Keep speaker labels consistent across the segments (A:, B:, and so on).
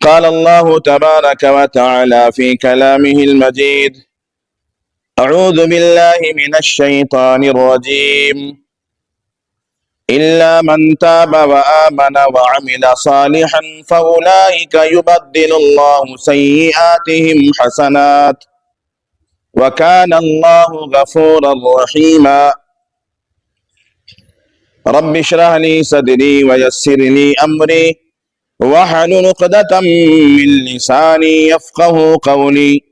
A: قال الله تبارك وتعالى في كلامه المجيد: أعوذ بالله من الشيطان الرجيم إلا من تاب وآمن وعمل صالحا فأولئك يبدل الله سيئاتهم حسنات وكان الله غفورا رحيما رب اشرح لي صدري ويسر لي أمري واحلل عقدة من لساني يفقهوا قولي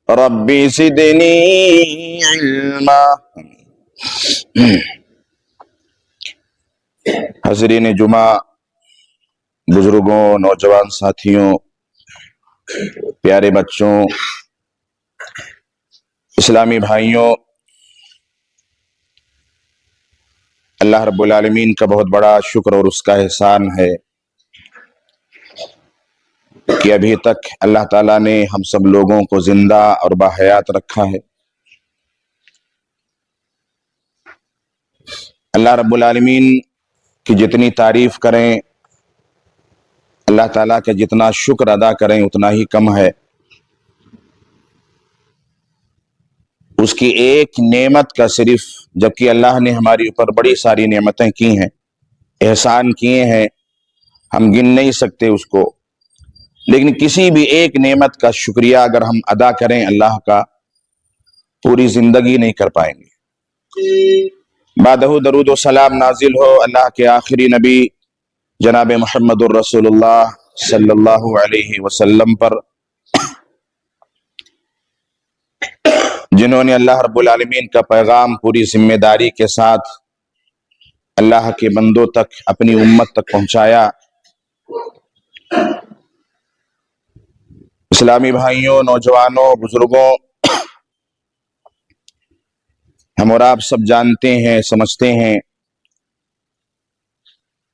A: ربي زدني علما۔ حضرین جمعہ، بزرگوں، نوجوان ساتھیوں، پیارے بچوں، اسلامی بھائیوں، اللہ رب العالمین کا بہت بڑا شکر اور اس کا احسان ہے کہ ابھی تک اللہ تعالیٰ نے ہم سب لوگوں کو زندہ اور باحیات رکھا ہے۔ اللہ رب العالمین کی جتنی تعریف کریں، اللہ تعالیٰ کا جتنا شکر ادا کریں اتنا ہی کم ہے۔ اس کی ایک نعمت کا صرف، جبکہ اللہ نے ہماری اوپر بڑی ساری نعمتیں کی ہیں، احسان کیے ہیں، ہم گن نہیں سکتے اس کو، لیکن کسی بھی ایک نعمت کا شکریہ اگر ہم ادا کریں اللہ کا، پوری زندگی نہیں کر پائیں گے۔ بعدہ درود و سلام نازل ہو اللہ کے آخری نبی جناب محمد الرسول اللہ صلی اللہ علیہ وسلم پر، جنہوں نے اللہ رب العالمین کا پیغام پوری ذمہ داری کے ساتھ اللہ کے بندوں تک، اپنی امت تک پہنچایا۔ اسلامی بھائیوں، نوجوانوں، بزرگوں، ہم اور آپ سب جانتے ہیں، سمجھتے ہیں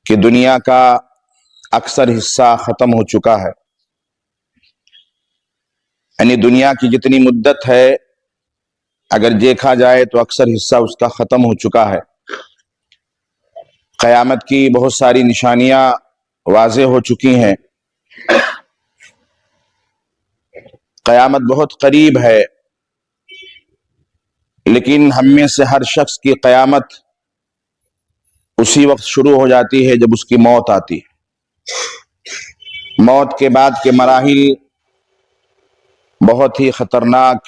A: کہ دنیا کا اکثر حصہ ختم ہو چکا ہے، یعنی دنیا کی جتنی مدت ہے اگر دیکھا جائے تو اکثر حصہ اس کا ختم ہو چکا ہے۔ قیامت کی بہت ساری نشانیاں واضح ہو چکی ہیں، قیامت بہت قریب ہے، لیکن ہم میں سے ہر شخص کی قیامت اسی وقت شروع ہو جاتی ہے جب اس کی موت آتی ہے۔ موت کے بعد کے مراحل بہت ہی خطرناک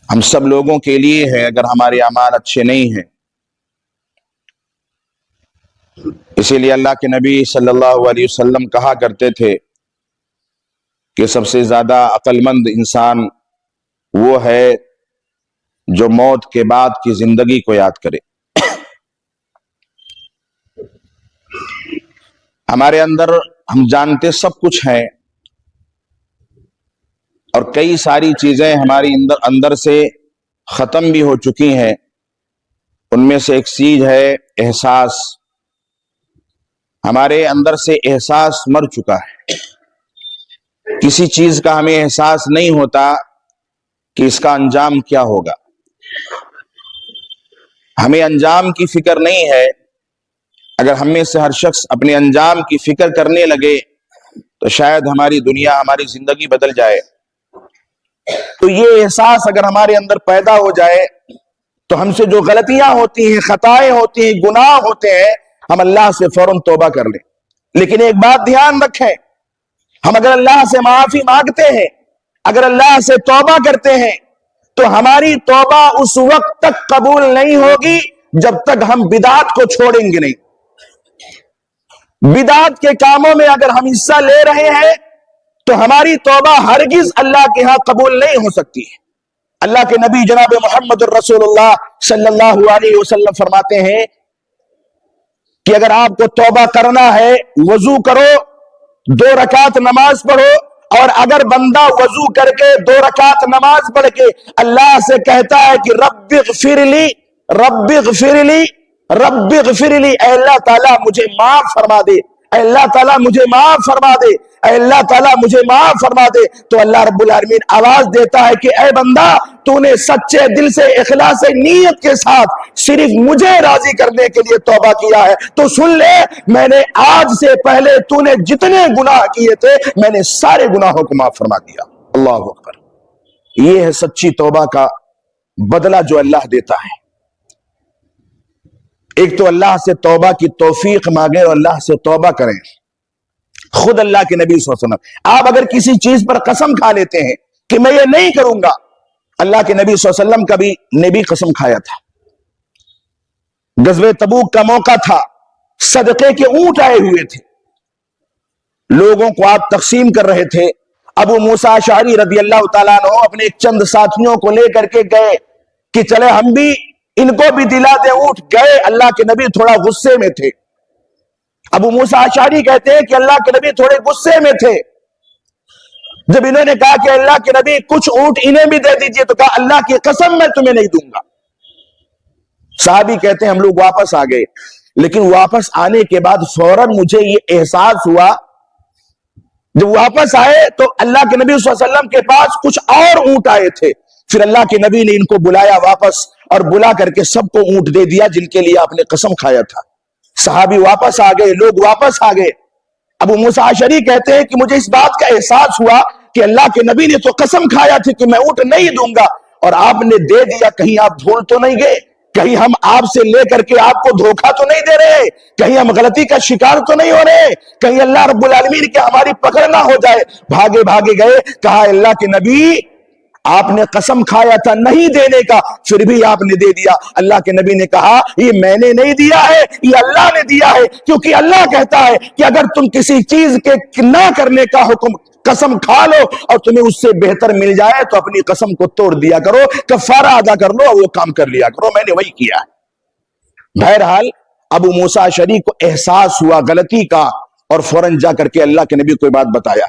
A: ہم سب لوگوں کے لیے ہے اگر ہمارے اعمال اچھے نہیں ہیں۔ اسی لیے اللہ کے نبی صلی اللہ علیہ وسلم کہا کرتے تھے کہ سب سے زیادہ عقل مند انسان وہ ہے جو موت کے بعد کی زندگی کو یاد کرے۔ ہمارے اندر ہم جانتے سب کچھ ہیں، اور کئی ساری چیزیں ہماری اندر سے ختم بھی ہو چکی ہیں۔ ان میں سے ایک چیز ہے احساس۔ ہمارے اندر سے احساس مر چکا ہے، کسی چیز کا ہمیں احساس نہیں ہوتا کہ اس کا انجام کیا ہوگا، ہمیں انجام کی فکر نہیں ہے۔ اگر ہم میں سے ہر شخص اپنے انجام کی فکر کرنے لگے تو شاید ہماری دنیا، ہماری زندگی بدل جائے۔ تو یہ احساس اگر ہمارے اندر پیدا ہو جائے تو ہم سے جو غلطیاں ہوتی ہیں، خطائیں ہوتی ہیں، گناہ ہوتے ہیں، ہم اللہ سے فوراً توبہ کر لیں۔ لیکن ایک بات دھیان رکھیں، ہم اگر اللہ سے معافی مانگتے ہیں، اگر اللہ سے توبہ کرتے ہیں، تو ہماری توبہ اس وقت تک قبول نہیں ہوگی جب تک ہم بدعات کو چھوڑیں گے نہیں۔ بدعات کے کاموں میں اگر ہم حصہ لے رہے ہیں تو ہماری توبہ ہرگز اللہ کے ہاں قبول نہیں ہو سکتی۔ اللہ کے نبی جناب محمد الرسول اللہ صلی اللہ علیہ وسلم فرماتے ہیں کہ اگر آپ کو توبہ کرنا ہے، وضو کرو، 2 رکعت نماز پڑھو، اور اگر بندہ وضو کر کے 2 رکعت نماز پڑھ کے اللہ سے کہتا ہے کہ رب اغفر لی، رب اغفر لی، رب اغفر لی، اے اللہ تعالیٰ مجھے معاف فرما دے، اے اللہ تعالیٰ مجھے معاف فرما دے، اے اللہ تعالیٰ مجھے معاف فرما دے، تو اللہ رب العالمین آواز دیتا ہے کہ اے بندہ، تو نے سچے دل سے اخلاص نیت کے ساتھ صرف مجھے راضی کرنے کے لیے توبہ کیا ہے، تو سن لے، میں نے آج سے پہلے تو نے جتنے گناہ کیے تھے میں نے سارے گناہوں کو معاف فرما دیا۔ اللہ اکبر۔ یہ ہے سچی توبہ کا بدلہ جو اللہ دیتا ہے۔ ایک تو اللہ سے توبہ کی توفیق مانگیں اور اللہ سے توبہ کریں۔ خود اللہ کے نبی صلی اللہ علیہ وسلم، آپ اگر کسی چیز پر قسم کھا لیتے ہیں کہ میں یہ نہیں کروں گا، اللہ کے نبی صلی اللہ علیہ وسلم نے بھی قسم کھایا تھا۔ غزوہ تبوک کا موقع تھا، صدقے کے اونٹ آئے ہوئے تھے، لوگوں کو آپ تقسیم کر رہے تھے۔ ابو موسیٰ اشعری رضی اللہ تعالیٰ عنہ اپنے ایک چند ساتھیوں کو لے کر کے گئے کہ چلے ہم بھی ان کو بھی دلا دیں اونٹ۔ گئے، اللہ کے نبی تھوڑا غصے میں تھے۔ ابو موسیٰ اشعری کہتے ہیں کہ اللہ کے نبی تھوڑے غصے میں تھے۔ جب انہوں نے کہا کہ اللہ کے نبی کچھ اونٹ انہیں بھی دے دیجئے، تو کہا اللہ کی قسم میں تمہیں نہیں دوں گا۔ صحابی کہتے ہیں ہم لوگ واپس آ گئے، لیکن واپس آنے کے بعد فوراً مجھے یہ احساس ہوا، جب واپس آئے تو اللہ کے نبی صلی اللہ علیہ وسلم کے پاس کچھ اور اونٹ آئے تھے۔ پھر اللہ کے نبی نے ان کو بلایا واپس اور بلا کر کے سب کو اونٹ دے دیا جن کے لیے آپ نے قسم کھایا تھا۔ صحابی واپس آ گئے، لوگ واپس آ گئے۔ ابو موسیٰ اشعری کہتے ہیں کہ مجھے اس بات کا احساس ہوا کہ اللہ کے نبی نے تو قسم کھایا تھی کہ میں اونٹ نہیں دوں گا، اور آپ نے دے دیا، کہیں آپ بھول تو نہیں گئے؟ کہیں ہم آپ سے لے کر کے آپ کو دھوکہ تو نہیں دے رہے؟ کہیں ہم غلطی کا شکار تو نہیں ہو رہے؟ کہیں اللہ رب العالمین کے ہماری پکڑ نہ ہو جائے؟ بھاگے بھاگے گئے، کہا اللہ کے نبی آپ نے قسم کھایا تھا نہیں دینے کا، پھر بھی آپ نے دے دیا۔ اللہ کے نبی نے کہا یہ میں نے نہیں دیا ہے، یہ اللہ نے دیا ہے، کیونکہ اللہ کہتا ہے کہ اگر تم کسی چیز کے نہ کرنے کا حکم قسم کھا لو اور تمہیں اس سے بہتر مل جائے تو اپنی قسم کو توڑ دیا کرو، کفارہ ادا کر لو اور وہ کام کر لیا کرو، میں نے وہی کیا ہے۔ بہرحال ابو موسیٰ اشعری کو احساس ہوا غلطی کا، اور فوراً جا کر کے اللہ کے نبی کو بات بتایا۔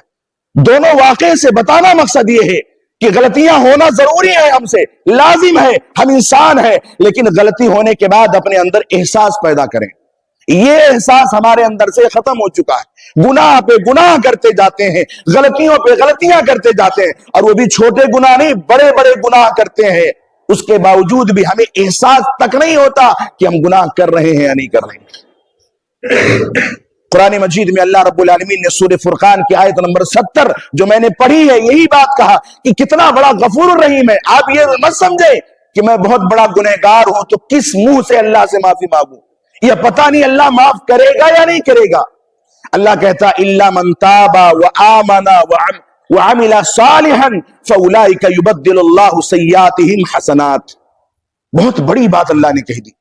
A: دونوں واقعے سے بتانا مقصد یہ ہے کہ غلطیاں ہونا ضروری ہے، ہم سے لازم ہے، ہم انسان ہیں، لیکن غلطی ہونے کے بعد اپنے اندر احساس پیدا کریں۔ یہ احساس ہمارے اندر سے ختم ہو چکا ہے، گناہ پہ گناہ کرتے جاتے ہیں، غلطیوں پہ غلطیاں کرتے جاتے ہیں، اور وہ بھی چھوٹے گناہ نہیں، بڑے بڑے گناہ کرتے ہیں، اس کے باوجود بھی ہمیں احساس تک نہیں ہوتا کہ ہم گناہ کر رہے ہیں یا نہیں کر رہے ہیں۔ قرآن مجید میں اللہ رب العالمین نے سورہ فرقان کی آیت نمبر 70 جو میں نے پڑھی ہے، یہی بات کہا کہ کتنا بڑا غفور الرحیم ہے۔ آپ یہ مت سمجھے کہ میں بہت بڑا گنہگار ہوں تو کس منہ سے اللہ سے معافی مانگوں، یہ پتہ نہیں اللہ معاف کرے گا یا نہیں کرے گا۔ اللہ کہتا الا من تاب وآمن وعمل صالحا فاولئک یبدل اللہ سیئاتہم حسنات۔ بہت بڑی بات اللہ نے کہہ دی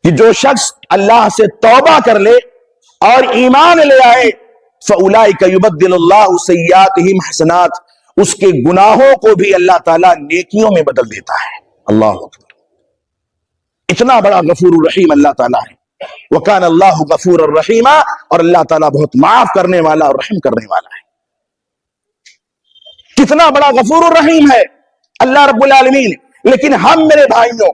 A: کہ جو شخص اللہ سے توبہ کر لے اور ایمان لے آئے، فاولئک یبدل اللہ سیئاتہم حسنات، اس کے گناہوں کو بھی اللہ تعالیٰ نیکیوں میں بدل دیتا ہے۔ اللہ اکبر۔ اتنا بڑا غفور الرحیم اللہ تعالیٰ ہے۔ وَكَانَ اللَّهُ غَفُورًا رَحِيمًا، اور اللہ تعالیٰ بہت معاف کرنے والا اور رحم کرنے والا ہے۔ کتنا بڑا غفور الرحیم ہے اللہ رب العالمین، لیکن ہم میرے بھائیوں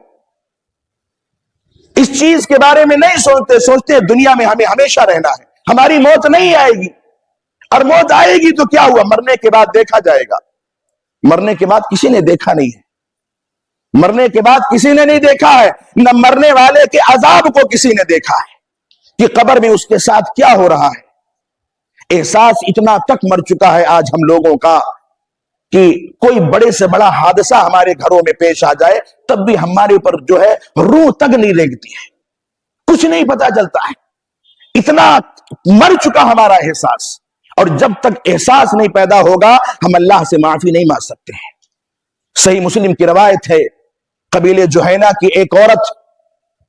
A: اس چیز کے بارے میں نہیں سوچتے دنیا میں ہمیں ہمیشہ رہنا ہے، ہماری موت نہیں آئے گی، اور موت آئے گی تو کیا ہوا، مرنے کے بعد دیکھا جائے گا۔ مرنے کے بعد کسی نے دیکھا نہیں ہے، مرنے کے بعد کسی نے نہیں دیکھا ہے، نہ مرنے والے کے عذاب کو کسی نے دیکھا ہے کہ قبر میں اس کے ساتھ کیا ہو رہا ہے۔ احساس اتنا تک مر چکا ہے آج ہم لوگوں کا کہ کوئی بڑے سے بڑا حادثہ ہمارے گھروں میں پیش آ جائے تب بھی ہمارے اوپر جو ہے روح تک نہیں رینگتی ہے، کچھ نہیں پتا چلتا ہے، اتنا مر چکا ہمارا احساس۔ اور جب تک احساس نہیں پیدا ہوگا ہم اللہ سے معافی نہیں مانگ سکتے ہیں۔ صحیح مسلم کی روایت ہے، قبیلے جوہینہ کی ایک عورت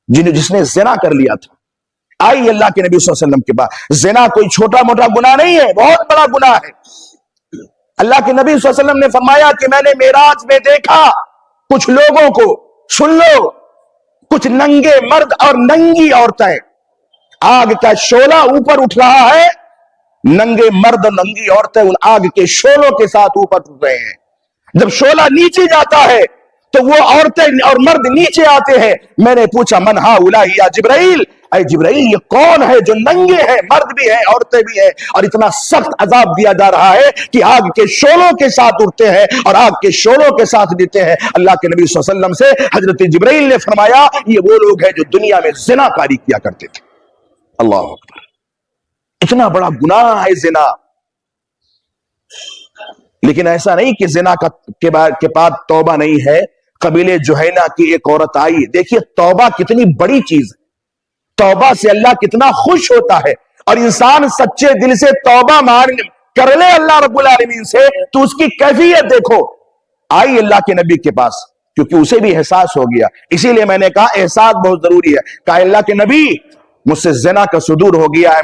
A: جس نے زنا کر لیا تھا، آئی اللہ کے نبی صلی اللہ علیہ وسلم کے پاس۔ زنا کوئی چھوٹا موٹا گناہ نہیں ہے، بہت بڑا گناہ ہے۔ اللہ کے نبی صلی اللہ علیہ وسلم نے فرمایا کہ میں نے معراج میں دیکھا کچھ لوگوں کو، سن لو، کچھ ننگے مرد اور ننگی عورتیں، آگ کا شعلہ اوپر اٹھ رہا ہے، ننگے مرد اور ننگی عورتیں ان آگ کے شعلوں کے ساتھ اوپر اٹھ رہے ہیں۔ جب شعلہ نیچے جاتا ہے تو وہ عورتیں اور مرد نیچے آتے ہیں۔ میں نے پوچھا من ہؤلاء یا جبرائیل، اے جبرائیل یہ کون ہے جو ننگے ہیں، مرد بھی ہیں عورتیں بھی ہیں، اور اتنا سخت عذاب دیا جا رہا ہے کہ آگ کے شعلوں کے ساتھ اٹھتے ہیں اور آگ کے شعلوں کے ساتھ دیتے ہیں۔ اللہ کے نبی صلی اللہ علیہ وسلم سے حضرت جبرائیل نے فرمایا یہ وہ لوگ ہیں جو دنیا میں زنا کاری کیا کرتے تھے۔ اللہ اکبر، اتنا بڑا گناہ ہے زنا۔ لیکن ایسا نہیں کہ زنا کے بعد توبہ نہیں ہے۔ قبیلے جوہینہ کی ایک عورت آئی، دیکھیے توبہ کتنی بڑی چیز ہے، توبہ سے اللہ کتنا خوش ہوتا ہے، اور انسان سچے دل سے توبہ کر لے اللہ رب العالمین سے تو اس کی کیفیت دیکھو۔ آئی اللہ کے نبی کے پاس کیونکہ اسے بھی احساس ہو گیا، اسی لیے میں نے کہا احساس بہت ضروری ہے۔ کہا اللہ کے نبی مجھ سے زنا کا صدور ہو گیا ہے،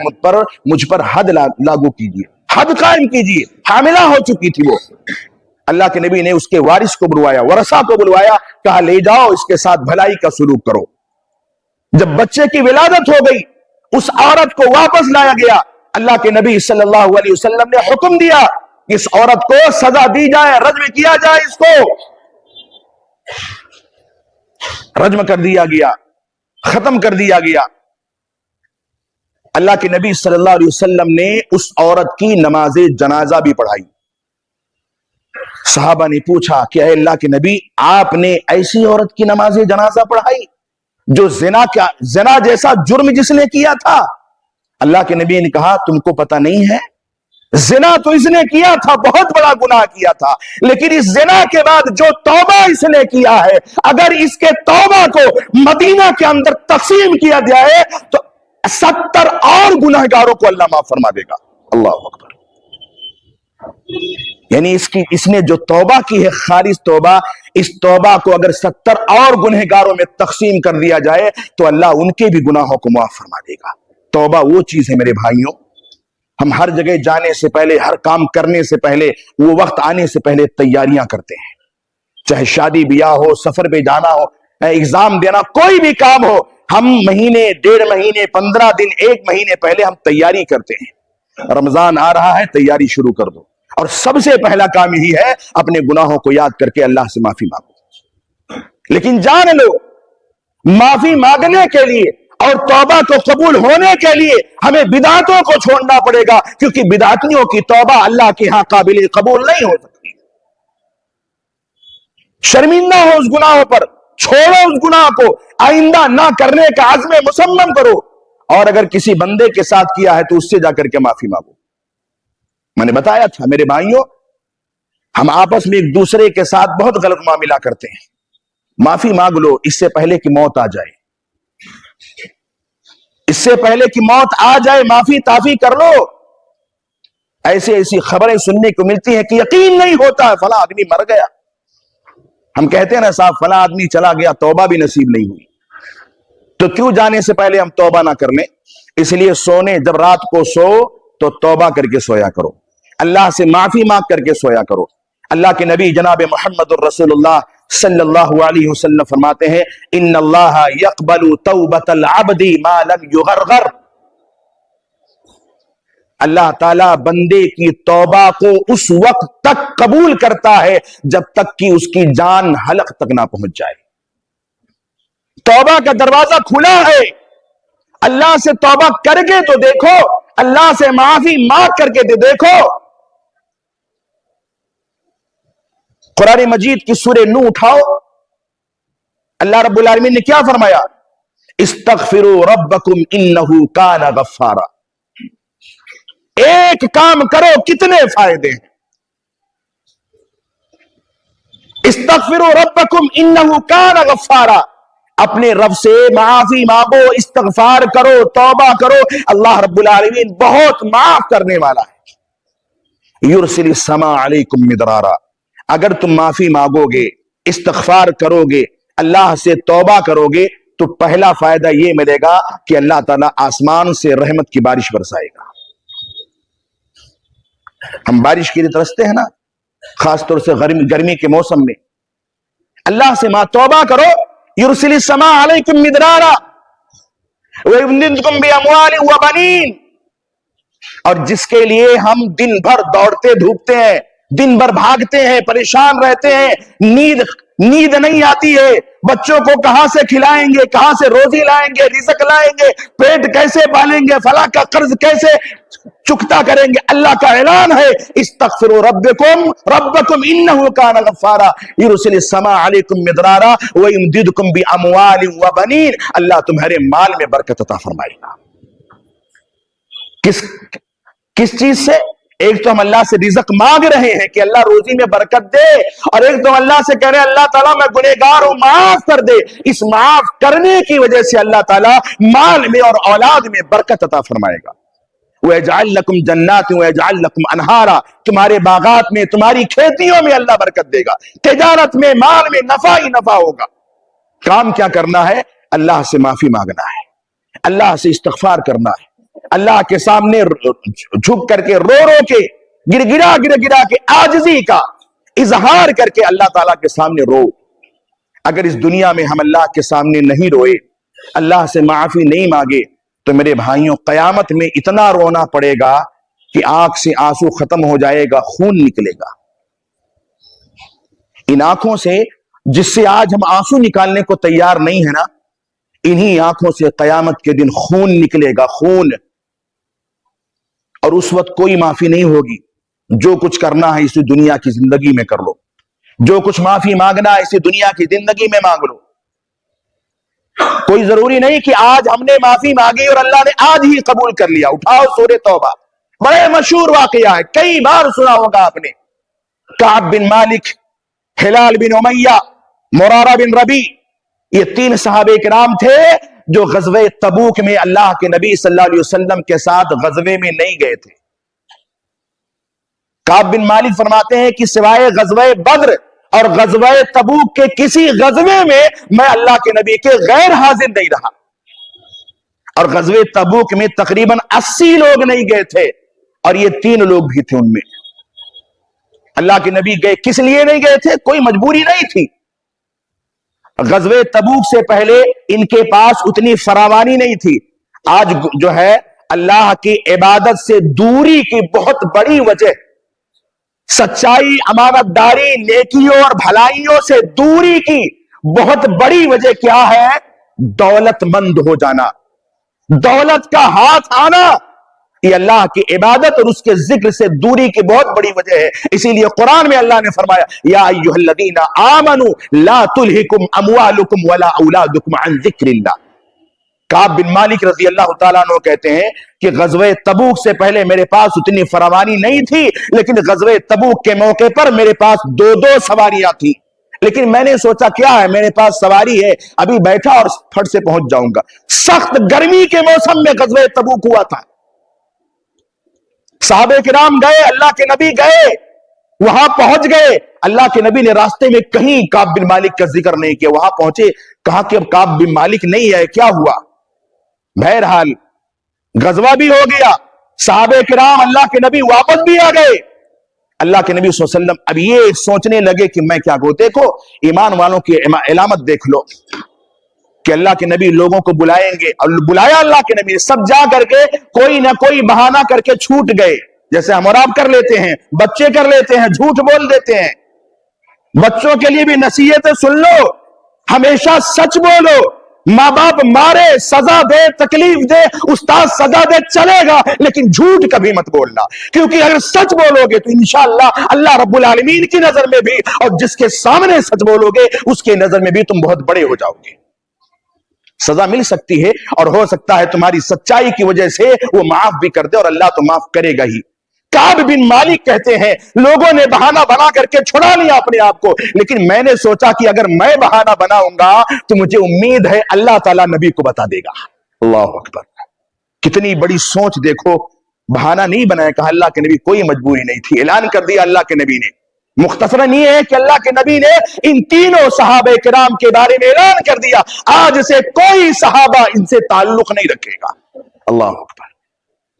A: مجھ پر حد لاگو کیجیے، حد قائم کیجیے۔ حاملہ ہو چکی تھی وہ۔ اللہ کے نبی نے اس کے وارث کو بلوایا، ورثہ کو بلوایا، کہا لے جاؤ اس کے ساتھ بھلائی کا سلوک کرو۔ جب بچے کی ولادت ہو گئی اس عورت کو واپس لایا گیا۔ اللہ کے نبی صلی اللہ علیہ وسلم نے حکم دیا اس عورت کو سزا دی جائے، رجم کیا جائے، اس کو رجم کر دیا گیا، ختم کر دیا گیا۔ اللہ کے نبی صلی اللہ علیہ وسلم نے اس عورت کی نماز جنازہ بھی پڑھائی۔ صحابہ نے پوچھا کہ اے اللہ کے نبی آپ نے ایسی عورت کی نماز جنازہ پڑھائی جو زنا جیسا جرم جس نے کیا تھا؟ اللہ کے نبی نے کہا تم کو پتہ نہیں ہے، زنا تو اس نے کیا تھا، بہت بڑا گناہ کیا تھا، لیکن اس زنا کے بعد جو توبہ اس نے کیا ہے، اگر اس کے توبہ کو مدینہ کے اندر تقسیم کیا جائے تو 70 اور گناہگاروں کو اللہ معاف فرما دے گا۔ اللہ اکبر۔ یعنی اس نے جو توبہ کی ہے خالص توبہ، اس توبہ کو اگر 70 اور گنہگاروں میں تقسیم کر دیا جائے تو اللہ ان کے بھی گناہوں کو معاف فرما دے گا۔ توبہ وہ چیز ہے میرے بھائیوں، ہم ہر جگہ جانے سے پہلے، ہر کام کرنے سے پہلے، وہ وقت آنے سے پہلے تیاریاں کرتے ہیں، چاہے شادی بیاہ ہو، سفر پہ جانا ہو، ایگزام دینا، کوئی بھی کام ہو، ہم مہینے، 1.5 مہینے، 15 دن، 1 مہینے پہلے ہم تیاری کرتے ہیں۔ رمضان آ رہا ہے، تیاری شروع کر دو، اور سب سے پہلا کام یہی ہے اپنے گناہوں کو یاد کر کے اللہ سے معافی مانگو۔ لیکن جان لو معافی مانگنے کے لیے اور توبہ کو قبول ہونے کے لیے ہمیں بدعتوں کو چھوڑنا پڑے گا، کیونکہ بدعتیوں کی توبہ اللہ کے ہاں قابل قبول نہیں ہو سکتی۔ شرمندہ ہو اس گناہوں پر، چھوڑو اس گناہ کو، آئندہ نہ کرنے کا عزم مصمم کرو، اور اگر کسی بندے کے ساتھ کیا ہے تو اس سے جا کر کے معافی مانگو۔ میں نے بتایا تھا میرے بھائیوں، ہم آپس میں ایک دوسرے کے ساتھ بہت غلط معاملہ کرتے ہیں۔ معافی مانگ لو اس سے پہلے کہ موت آ جائے، اس سے پہلے کہ موت آ جائے معافی تافی کر لو۔ ایسی خبریں سننے کو ملتی ہیں کہ یقین نہیں ہوتا ہے فلاں آدمی مر گیا، ہم کہتے ہیں نا صاحب فلاں آدمی چلا گیا، توبہ بھی نصیب نہیں ہوئی، تو کیوں جانے سے پہلے ہم توبہ نہ کر لیں؟ اس لیے جب رات کو سو تو توبہ کر کے سویا کرو، اللہ سے معافی مانگ کر کے سویا کرو۔ اللہ کے نبی جناب محمد الرسول اللہ صلی اللہ علیہ وسلم فرماتے ہیں ان اللہ یقبل توبۃ العبد ما لم یغرغر، اللہ تعالیٰ بندے کی توبہ کو اس وقت تک قبول کرتا ہے جب تک کہ اس کی جان حلق تک نہ پہنچ جائے۔ توبہ کا دروازہ کھلا ہے، اللہ سے توبہ کر کے تو دیکھو، اللہ سے معافی مانگ کر کے تو دیکھو۔ قرآن مجید کی سورہ نوح اٹھاؤ، اللہ رب العالمین نے کیا فرمایا؟ استغفروا ربکم انہ کان غفارا۔ ایک کام کرو کتنے فائدے ہیں۔ استغفروا ربکم انہ کان غفارا، اپنے رب سے معافی مانگو، استغفار کرو، توبہ کرو، اللہ رب العالمین بہت معاف کرنے والا ہے۔ یرسل السماء علیکم مدرارا، اگر تم معافی مانگو گے، استغفار کرو گے، اللہ سے توبہ کرو گے تو پہلا فائدہ یہ ملے گا کہ اللہ تعالیٰ آسمان سے رحمت کی بارش برسائے گا۔ ہم بارش کے لیے ترستے ہیں نا، خاص طور سے گرمی کے موسم میں، اللہ سے توبہ کرو، یرسل السماء علیکم مدرارا ویمددکم باموال وبنین، اور جس کے لیے ہم دن بھر دوڑتے دھوپتے ہیں، دن بھر بھاگتے ہیں، پریشان رہتے ہیں، نیند نہیں آتی ہے، بچوں کو کہاں سے کھلائیں گے, کہاں سے روزی لائیں گے, رزق لائیں گے, پیٹ کیسے پالیں گے, فلاں کا قرض کیسے چکتا کریں گے. اللہ کا اعلان ہے استغفروا ربکم انہ کان غفارا یرسل السماء علیکم مدرارا ویمددکم باموال وبنین. اللہ تمہارے مال میں برکت عطا فرمائے گا. کس چیز سے؟ ایک تو ہم اللہ سے رزق مانگ رہے ہیں کہ اللہ روزی میں برکت دے, اور ایک تو اللہ سے کہہ رہے ہیں اللہ تعالیٰ میں گنہگار ہوں معاف کر دے. اس معاف کرنے کی وجہ سے اللہ تعالیٰ مال میں اور اولاد میں برکت عطا فرمائے گا. وَيَجْعَلْ لَكُمْ جَنَّاتٍ وَيَجْعَلْ لَكُمْ أَنْهَارًا, تمہارے باغات میں, تمہاری کھیتیوں میں اللہ برکت دے گا. تجارت میں, مال میں نفع ہی نفع ہوگا. کام کیا کرنا ہے؟ اللہ سے معافی مانگنا ہے, اللہ سے استغفار کرنا ہے, اللہ کے سامنے جھک کر کے, رو رو کے, گر گرا کے عاجزی کا اظہار کر کے اللہ تعالیٰ کے سامنے رو. اگر اس دنیا میں ہم اللہ کے سامنے نہیں روئے, اللہ سے معافی نہیں مانگے, تو میرے بھائیوں قیامت میں اتنا رونا پڑے گا کہ آنکھ سے آنسو ختم ہو جائے گا, خون نکلے گا. ان آنکھوں سے جس سے آج ہم آنسو نکالنے کو تیار نہیں ہے نا, انہی آنکھوں سے قیامت کے دن خون نکلے گا, خون. اور اس وقت کوئی معافی نہیں ہوگی. جو کچھ کرنا ہے اسی دنیا کی زندگی میں کر لو, جو کچھ معافی مانگنا ہے اسی دنیا کی زندگی میں مانگ لو. کوئی ضروری نہیں کہ آج ہم نے معافی مانگی اور اللہ نے آج ہی قبول کر لیا. اٹھاؤ سورہ توبہ, بڑے مشہور واقعہ ہے, کئی بار سنا ہوگا آپ نے. کعب بن مالک, ہلال بن امیہ, مرارہ بن ربیع, یہ 3 صحابہ کرام تھے جو غزوہ تبوک میں اللہ کے نبی صلی اللہ علیہ وسلم کے ساتھ غزوے میں نہیں گئے تھے. کعب بن مالک فرماتے ہیں کہ سوائے غزوہ بدر اور غزوہ تبوک کے کسی غزوے میں اللہ کے نبی کے غیر حاضر نہیں رہا. اور غزوہ تبوک میں تقریباً 80 لوگ نہیں گئے تھے, اور یہ 3 لوگ بھی تھے ان میں. اللہ کے نبی گئے, کس لیے نہیں گئے تھے؟ کوئی مجبوری نہیں تھی. غزوہ تبوک سے پہلے ان کے پاس اتنی فراوانی نہیں تھی. آج جو ہے اللہ کی عبادت سے دوری کی بہت بڑی وجہ, سچائی, امانت داری, نیکیوں اور بھلائیوں سے دوری کی بہت بڑی وجہ کیا ہے؟ دولت مند ہو جانا, دولت کا ہاتھ آنا. یہ اللہ کی عبادت اور اس کے ذکر سے دوری کی بہت بڑی وجہ ہے. اسی لیے قرآن میں اللہ نے فرمایا یا ایھا الذین آمنوا لا تلہکم اموالکم ولا اولادکم عن ذکر اللہ. کعب بن مالک رضی اللہ تعالیٰ عنہ کہتے ہیں کہ غزوہ تبوک سے پہلے میرے پاس اتنی فراوانی نہیں تھی, لیکن غزوہ تبوک کے موقع پر میرے پاس 2 سواریاں تھیں. لیکن میں نے سوچا کیا ہے, میرے پاس سواری ہے, ابھی بیٹھا اور پھٹ سے پہنچ جاؤں گا. سخت گرمی کے موسم میں غزوہ تبوک ہوا تھا. صحابہ کرام گئے, اللہ کے نبی گئے, وہاں پہنچ گئے. اللہ کے نبی نے راستے میں کہیں کعب بن مالک کا ذکر نہیں کیا. وہاں پہنچے, کہا کہ اب کعب بن مالک نہیں ہے, کیا ہوا؟ بہرحال غزوہ بھی ہو گیا, صحابہ کرام اللہ کے نبی واپس بھی آ گئے. اللہ کے نبی صلی اللہ علیہ وسلم اب یہ سوچنے لگے کہ میں کیا کروں. دیکھو ایمان والوں کی علامت دیکھ لو کہ اللہ کے نبی لوگوں کو بلائیں گے, اور بلایا اللہ کے نبی, سب جا کر کے کوئی نہ کوئی بہانہ کر کے چھوٹ گئے. جیسے ہم اور آپ کر لیتے ہیں, بچے کر لیتے ہیں, جھوٹ بول دیتے ہیں. بچوں کے لیے بھی نصیحتیں سن لو, ہمیشہ سچ بولو. ماں باپ مارے, سزا دے, تکلیف دے, استاد سزا دے, چلے گا, لیکن جھوٹ کبھی مت بولنا. کیونکہ اگر سچ بولو گے تو انشاءاللہ اللہ رب العالمین کی نظر میں بھی, اور جس کے سامنے سچ بولو گے اس کے نظر میں بھی تم بہت بڑے ہو جاؤ گے. سزا مل سکتی ہے, اور ہو سکتا ہے تمہاری سچائی کی وجہ سے وہ معاف بھی کر دے, اور اللہ تو معاف کرے گا ہی. کعب بن مالک کہتے ہیں لوگوں نے بہانہ بنا کر کے چھڑا لیا اپنے آپ کو, لیکن میں نے سوچا کہ اگر میں بہانہ بناؤں گا تو مجھے امید ہے اللہ تعالیٰ نبی کو بتا دے گا. اللہ اکبر, کتنی بڑی سوچ دیکھو. بہانہ نہیں بنایا, کہا اللہ کے نبی کوئی مجبوری نہیں تھی. اعلان کر دیا اللہ کے نبی نے. مختصراً یہ ہے کہ اللہ کے نبی نے ان 3 صحابہ کرام کے بارے میں اعلان کر دیا آج سے کوئی صحابہ ان سے تعلق نہیں رکھے گا. اللہ اکبر.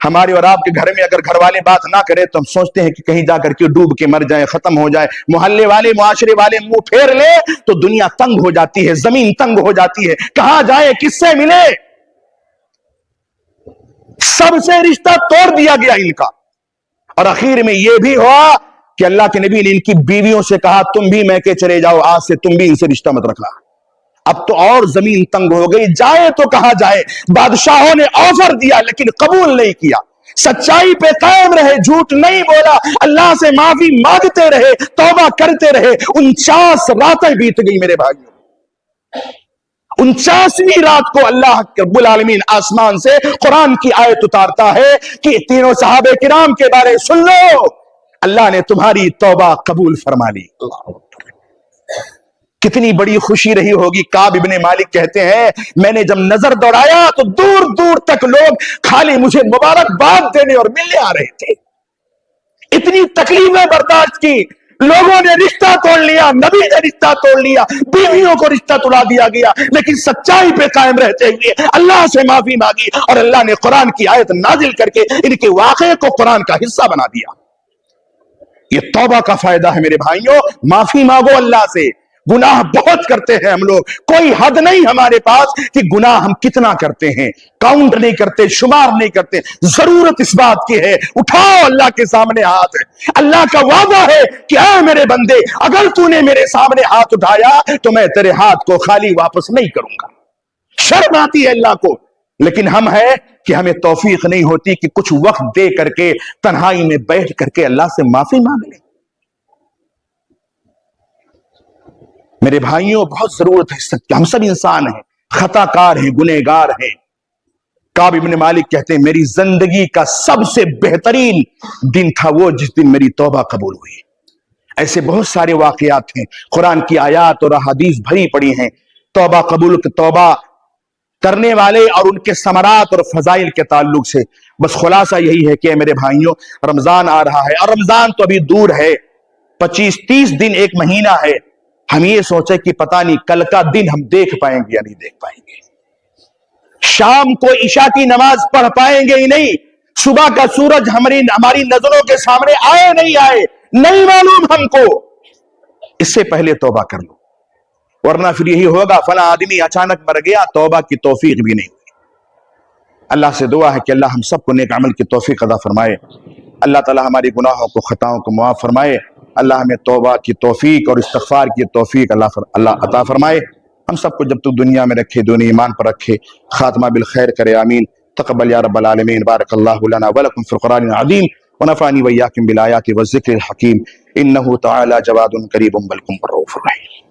A: ہمارے اور آپ کے گھر میں اگر گھر والے بات نہ کرے تو ہم سوچتے ہیں کہ کہیں جا کر کے ڈوب کے مر جائے, ختم ہو جائے. محلے والے, معاشرے والے منہ پھیر لے تو دنیا تنگ ہو جاتی ہے, زمین تنگ ہو جاتی ہے. کہاں جائے, کس سے ملے؟ سب سے رشتہ توڑ دیا گیا ان کا. اور اخیر میں یہ بھی ہوا کہ اللہ کے نبی نے ان کی بیویوں سے کہا تم بھی میکے چلے جاؤ, آج سے تم بھی ان سے رشتہ مت رکھنا. اب تو اور زمین تنگ ہو گئی، جائے تو کہاں جائے۔ بادشاہوں نے آفر دیا لیکن قبول نہیں کیا، سچائی پہ قائم رہے، جھوٹ نہیں بولا، اللہ سے معافی مانگتے رہے، توبہ کرتے رہے۔ 49 راتیں بیت گئی میرے بھائیوں، 49ویں رات کو اللہ رب العالمین آسمان سے قرآن کی آیت اتارتا ہے کہ تینوں صحابہ کرام کے بارے سن لو، اللہ نے تمہاری توبہ قبول فرما لی۔ کتنی بڑی خوشی رہی ہوگی۔ کعب ابن مالک کہتے ہیں میں نے جب نظر دوڑایا تو دور دور تک لوگ خالی مجھے مبارکباد دینے اور ملنے آ رہے تھے۔ اتنی تکلیفیں برداشت کی، لوگوں نے رشتہ توڑ لیا، نبی نے رشتہ توڑ لیا، بیویوں کو رشتہ توڑا دیا گیا، لیکن سچائی پہ قائم رہتے ہوئے اللہ سے معافی مانگی اور اللہ نے قرآن کی آیت نازل کر کے ان کے واقعے کو قرآن کا حصہ بنا دیا۔ یہ توبہ کا فائدہ ہے میرے بھائیوں، معافی مانگو اللہ سے۔ گناہ بہت کرتے ہیں ہم لوگ، کوئی حد نہیں ہمارے پاس کہ گناہ ہم کتنا کرتے ہیں، کاؤنٹ نہیں کرتے، شمار نہیں کرتے۔ ضرورت اس بات کی ہے اٹھاؤ اللہ کے سامنے ہاتھ۔ اللہ کا وعدہ ہے کہ اے میرے بندے اگر تو نے میرے سامنے ہاتھ اٹھایا تو میں تیرے ہاتھ کو خالی واپس نہیں کروں گا۔ شرم آتی ہے اللہ کو، لیکن ہم ہے کہ ہمیں توفیق نہیں ہوتی کہ کچھ وقت دے کر کے تنہائی میں بیٹھ کر کے اللہ سے معافی مانگ لیں۔ میرے بھائیوں بہت ضرورت ہے، ہم سب انسان ہیں، خطا کار ہیں، گنہگار ہیں۔ کعب ابن مالک کہتے ہیں میری زندگی کا سب سے بہترین دن تھا وہ جس دن میری توبہ قبول ہوئی۔ ایسے بہت سارے واقعات ہیں، قرآن کی آیات اور احادیث بھری پڑی ہیں توبہ توبہ کرنے والے اور ان کے ثمرات اور فضائل کے تعلق سے۔ بس خلاصہ یہی ہے کہ میرے بھائیوں رمضان آ رہا ہے، اور رمضان تو ابھی دور ہے، 25-30 دن، ایک مہینہ ہے۔ ہم یہ سوچے کہ پتہ نہیں کل کا دن ہم دیکھ پائیں گے یا نہیں دیکھ پائیں گے، شام کو عشاء کی نماز پڑھ پائیں گے ہی نہیں، صبح کا سورج ہماری نظروں کے سامنے آئے نہیں آئے نہیں معلوم ہم کو۔ اس سے پہلے توبہ کر لو، ورنہ پھر یہی ہوگا فلاں آدمی اچانک مر گیا، توبہ کی توفیق بھی نہیں ہوئی۔ اللہ سے دعا ہے کہ اللہ ہم سب کو نیک عمل کی توفیق عطا فرمائے، اللہ تعالی ہماری گناہوں کو خطاؤں کو معاف فرمائے، اللہ ہمیں توبہ کی توفیق اور استغفار کی توفیق اللہ عطا فرمائے۔ ہم سب کو جب تک دنیا میں رکھے، دنیا ایمان پر رکھے، خاتمہ بالخیر کرے، آمین۔ تقبل یا رب العالمین، بارک اللہ لنا ولکم فی القرآن العظیم، ونفعنی وإیاکم بالآیات والذکر الحکیم، انہ تعالی جواد قریب بالکم الرؤوف الرحیم۔